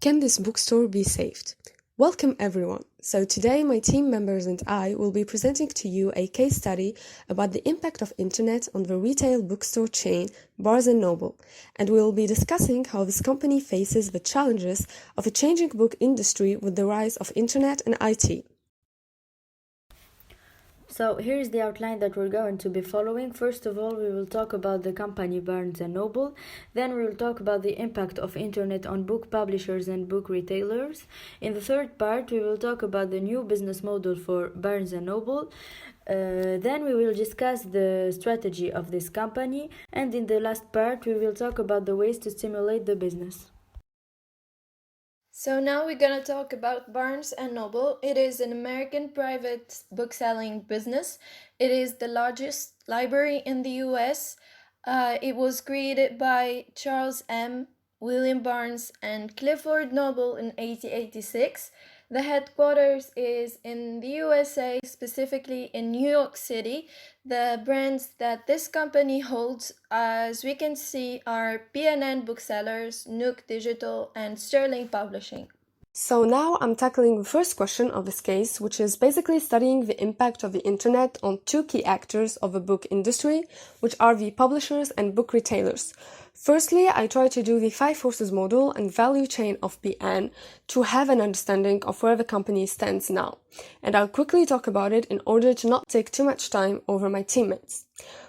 Can this bookstore be saved? Welcome everyone. So today my team members and I will be presenting to you a case study about the impact of internet on the retail bookstore chain Barnes & Noble, and we will be discussing how this company faces the challenges of a changing book industry with the rise of internet and IT. So here's the outline that we're going to be following. First of all, we will talk about the company Barnes & Noble. Then we will talk about the impact of internet on book publishers and book retailers. In the third part, we will talk about the new business model for Barnes & Noble. Then we will discuss the strategy of this company. And in the last part, we will talk about the ways to stimulate the business. So now we're gonna talk about Barnes & Noble. It is an American private book-selling business. It is the largest library in the US. It was created by Charles M. William Barnes and Clifford Noble in 1886. The headquarters is in the USA, specifically in New York City. The brands that this company holds, as we can see, are P&N Booksellers, Nook Digital, and Sterling Publishing. So now I'm tackling the first question of this case, which is basically studying the impact of the internet on two key actors of the book industry, which are the publishers and book retailers. Firstly, I try to do the 5 forces model and value chain of PN to have an understanding of where the company stands now. And I'll quickly talk about it in order to not take too much time over my teammates.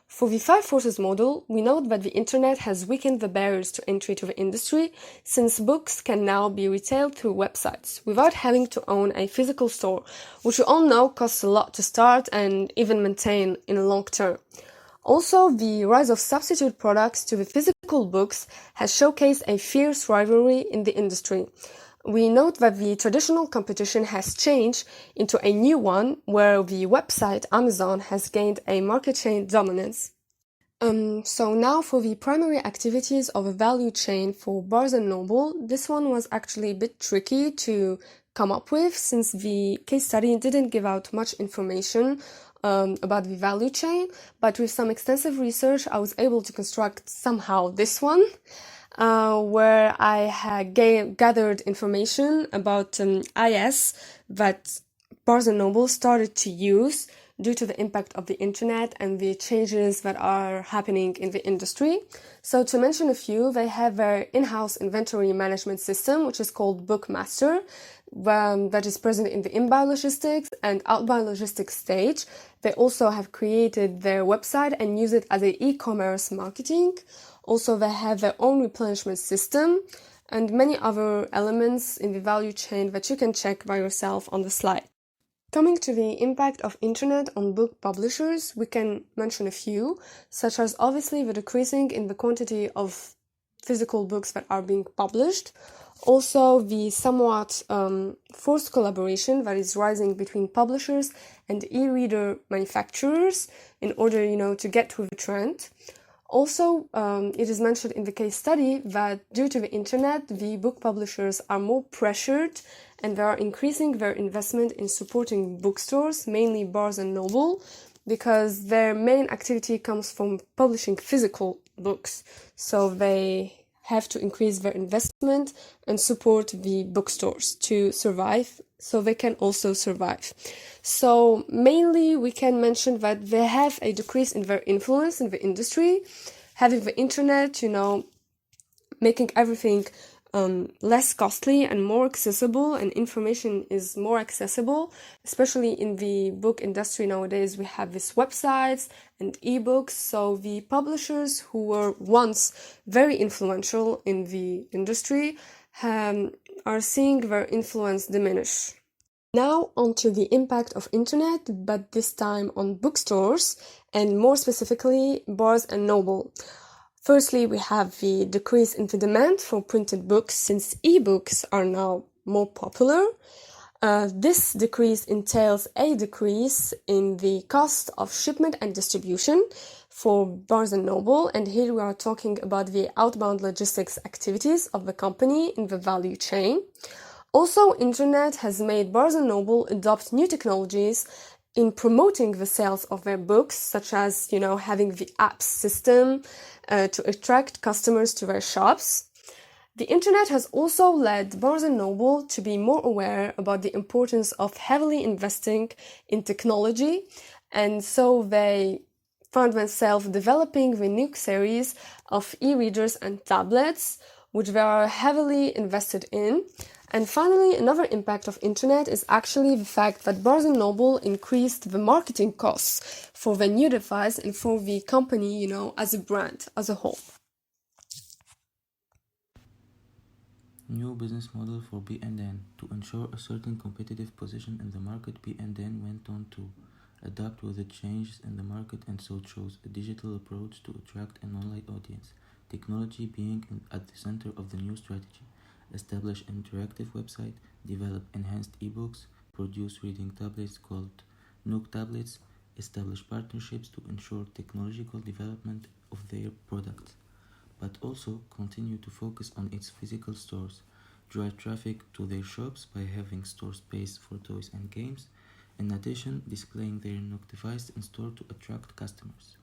For the 5 forces model, we note that the internet has weakened the barriers to entry to the industry, since books can now be retailed through websites without having to own a physical store, which we all know costs a lot to start and even maintain in the long term. Also, the rise of substitute products to the physical books has showcased a fierce rivalry in the industry. We note that the traditional competition has changed into a new one where the website Amazon has gained a market chain dominance. So now for the primary activities of a value chain for Barnes & Noble, this one was actually a bit tricky to come up with since the case study didn't give out much information about the value chain, but with some extensive research I was able to construct somehow this one. Where I had gathered information about IS that Barnes & Noble started to use due to the impact of the internet and the changes that are happening in the industry. So to mention a few, they have their in-house inventory management system, which is called Bookmaster, that is present in the inbound logistics and outbound logistics stage. They also have created their website and use it as an e-commerce marketing. Also, they have their own replenishment system and many other elements in the value chain that you can check by yourself on the slide. Coming to the impact of internet on book publishers, we can mention a few, such as obviously the decreasing in the quantity of physical books that are being published. Also, the somewhat forced collaboration that is rising between publishers and e-reader manufacturers in order, to get with the trend. Also, it is mentioned in the case study that due to the internet, the book publishers are more pressured and they are increasing their investment in supporting bookstores, mainly Barnes & Noble, because their main activity comes from publishing physical books. So they have to increase their investment and support the bookstores to survive, so they can also survive. So mainly we can mention that they have a decrease in their influence in the industry, having the internet, making everything less costly and more accessible, and information is more accessible, especially in the book industry nowadays. We have these websites and ebooks, so the publishers who were once very influential in the industry are seeing their influence diminish. Now onto the impact of internet, but this time on bookstores and more specifically Barnes & Noble. Firstly, we have the decrease in the demand for printed books since ebooks are now more popular. This decrease entails a decrease in the cost of shipment and distribution for Barnes & Noble, and here we are talking about the outbound logistics activities of the company in the value chain. Also, internet has made Barnes & Noble adopt new technologies in promoting the sales of their books, such as, having the apps system to attract customers to their shops. The internet has also led Barnes & Noble to be more aware about the importance of heavily investing in technology, and so they found themselves developing the new series of e-readers and tablets, which they are heavily invested in. And finally, another impact of internet is actually the fact that Barnes & Noble increased the marketing costs for the new device and for the company, as a brand, as a whole. New business model for B&N. To ensure a certain competitive position in the market, B&N went on to adapt with the changes in the market and so chose a digital approach to attract an online audience, technology being at the center of the new strategy. Establish an interactive website, develop enhanced ebooks, produce reading tablets called Nook tablets, establish partnerships to ensure technological development of their products, but also continue to focus on its physical stores, drive traffic to their shops by having store space for toys and games, in addition displaying their Nook device in store to attract customers.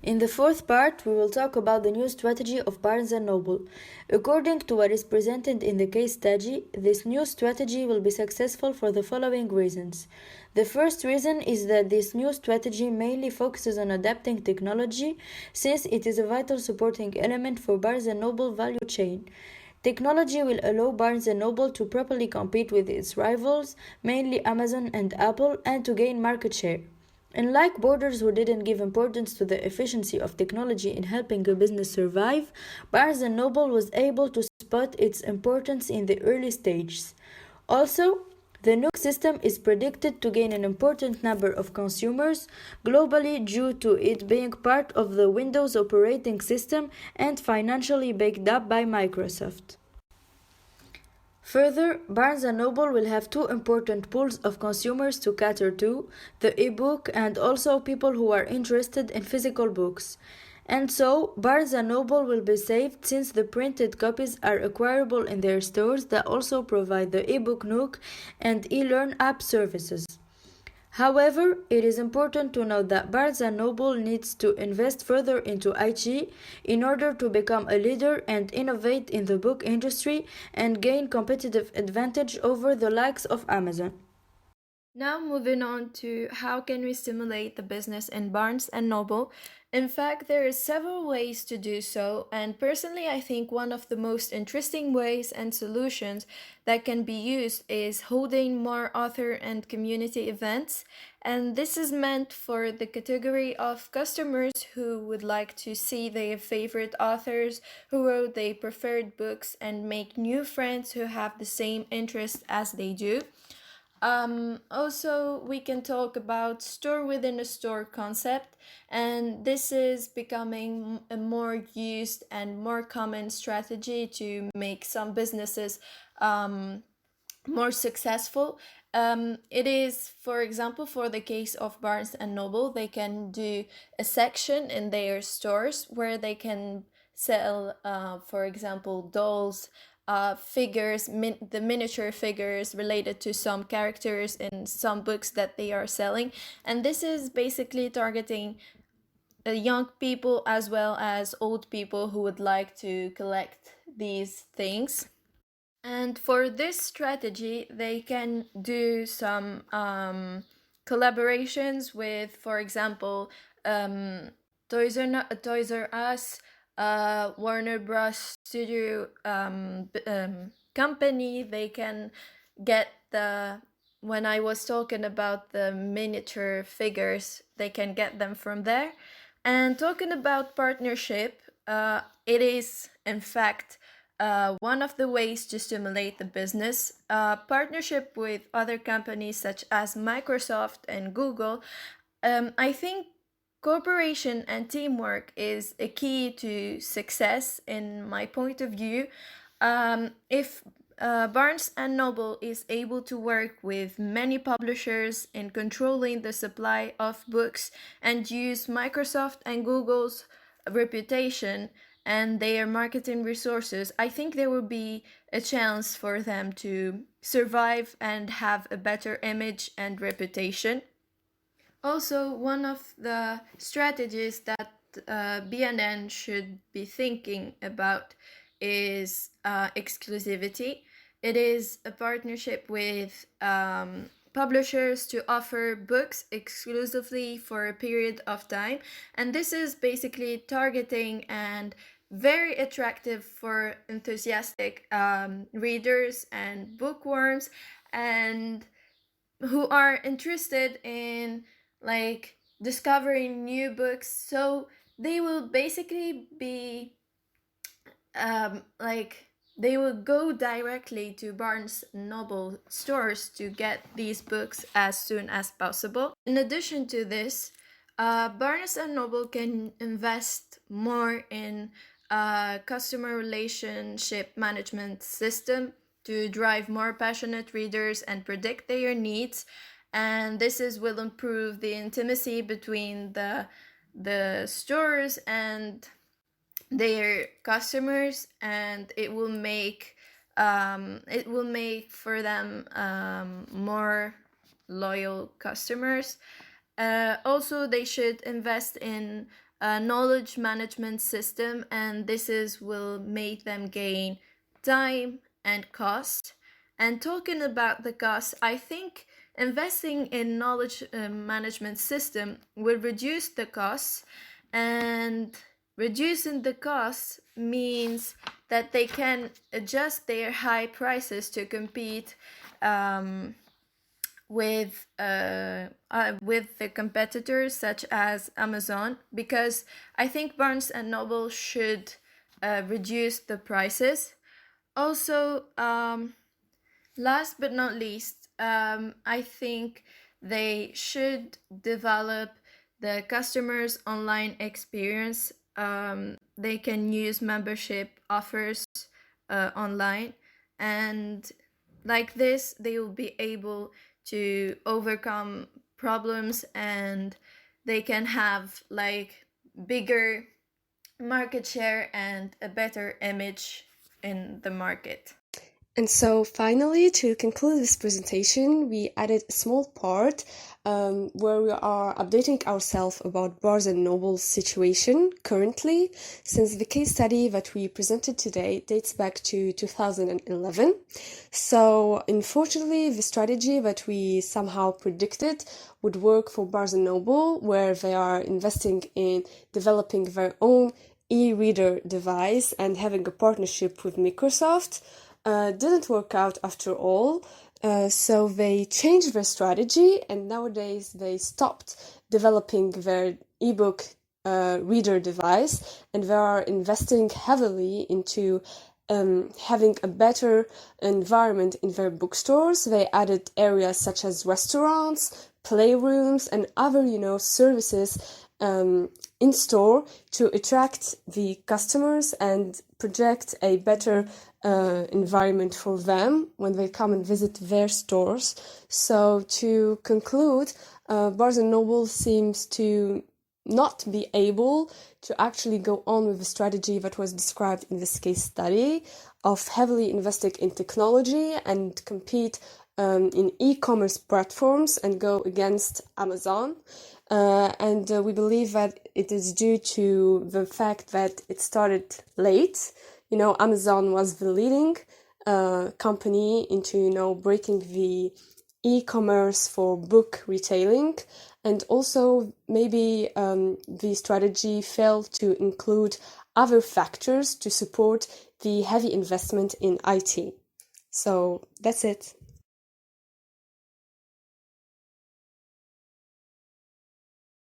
In the fourth part, we will talk about the new strategy of Barnes & Noble. According to what is presented in the case study, this new strategy will be successful for the following reasons. The first reason is that this new strategy mainly focuses on adapting technology, since it is a vital supporting element for Barnes & Noble value chain. Technology will allow Barnes & Noble to properly compete with its rivals, mainly Amazon and Apple, and to gain market share. Unlike Borders, who didn't give importance to the efficiency of technology in helping a business survive, Barnes & Noble was able to spot its importance in the early stages. Also, the Nook system is predicted to gain an important number of consumers globally due to it being part of the Windows operating system and financially backed up by Microsoft. Further, Barnes & Noble will have two important pools of consumers to cater to, the e-book and also people who are interested in physical books. And so, Barnes & Noble will be saved since the printed copies are acquirable in their stores that also provide the e-book Nook and e-learn app services. However, it is important to note that Barnes & Noble needs to invest further into IT in order to become a leader and innovate in the book industry and gain competitive advantage over the likes of Amazon. Now moving on to how can we stimulate the business in Barnes and Noble. In fact, there are several ways to do so, and personally I think one of the most interesting ways and solutions that can be used is holding more author and community events. And this is meant for the category of customers who would like to see their favorite authors who wrote their preferred books and make new friends who have the same interests as they do. Also, we can talk about store within a store concept, and this is becoming a more used and more common strategy to make some businesses more successful. It is, for example, for the case of Barnes and Noble, they can do a section in their stores where they can sell, for example, dolls, figures, the miniature figures related to some characters in some books that they are selling. And this is basically targeting young people as well as old people who would like to collect these things. And for this strategy, they can do some collaborations with, for example, Toys R Us, Warner Bros. Studio company. They can get when I was talking about the miniature figures, they can get them from there. And talking about partnership, it is in fact one of the ways to stimulate the business. Partnership with other companies such as Microsoft and Google. I think cooperation and teamwork is a key to success in my point of view. If Barnes and Noble is able to work with many publishers in controlling the supply of books and use Microsoft and Google's reputation and their marketing resources, I think there will be a chance for them to survive and have a better image and reputation. Also, one of the strategies that B&N should be thinking about is exclusivity. It is a partnership with publishers to offer books exclusively for a period of time, and this is basically targeting and very attractive for enthusiastic readers and bookworms, and who are interested in like discovering new books. So they will basically be like they will go directly to Barnes Noble stores to get these books as soon as possible. In addition to this, Barnes and Noble can invest more in a customer relationship management system to drive more passionate readers and predict their needs. And will improve the intimacy between the stores and their customers, and it will make for them more loyal customers. Also, they should invest in a knowledge management system, and will make them gain time and cost. And talking about the cost, I think investing in knowledge management system will reduce the costs, and reducing the costs means that they can adjust their high prices to compete with the competitors such as Amazon, because I think Barnes and Noble should reduce the prices. Also, last but not least, I think they should develop the customer's online experience. They can use membership offers online, and like this, they will be able to overcome problems, and they can have like bigger market share and a better image in the market. And so finally, to conclude this presentation, we added a small part where we are updating ourselves about Barnes & Noble's situation currently, since the case study that we presented today dates back to 2011. So unfortunately, the strategy that we somehow predicted would work for Barnes & Noble, where they are investing in developing their own e-reader device and having a partnership with Microsoft, didn't work out after all. So they changed their strategy, and nowadays they stopped developing their ebook reader device, and they are investing heavily into having a better environment in their bookstores. They added areas such as restaurants, playrooms, and other, services in store to attract the customers and project a better environment for them when they come and visit their stores. So to conclude, Barnes & Noble seems to not be able to actually go on with the strategy that was described in this case study of heavily investing in technology and compete in e-commerce platforms and go against Amazon. And we believe that it is due to the fact that it started late. Amazon was the leading company into, breaking the e-commerce for book retailing. And also maybe the strategy failed to include other factors to support the heavy investment in IT. So that's it.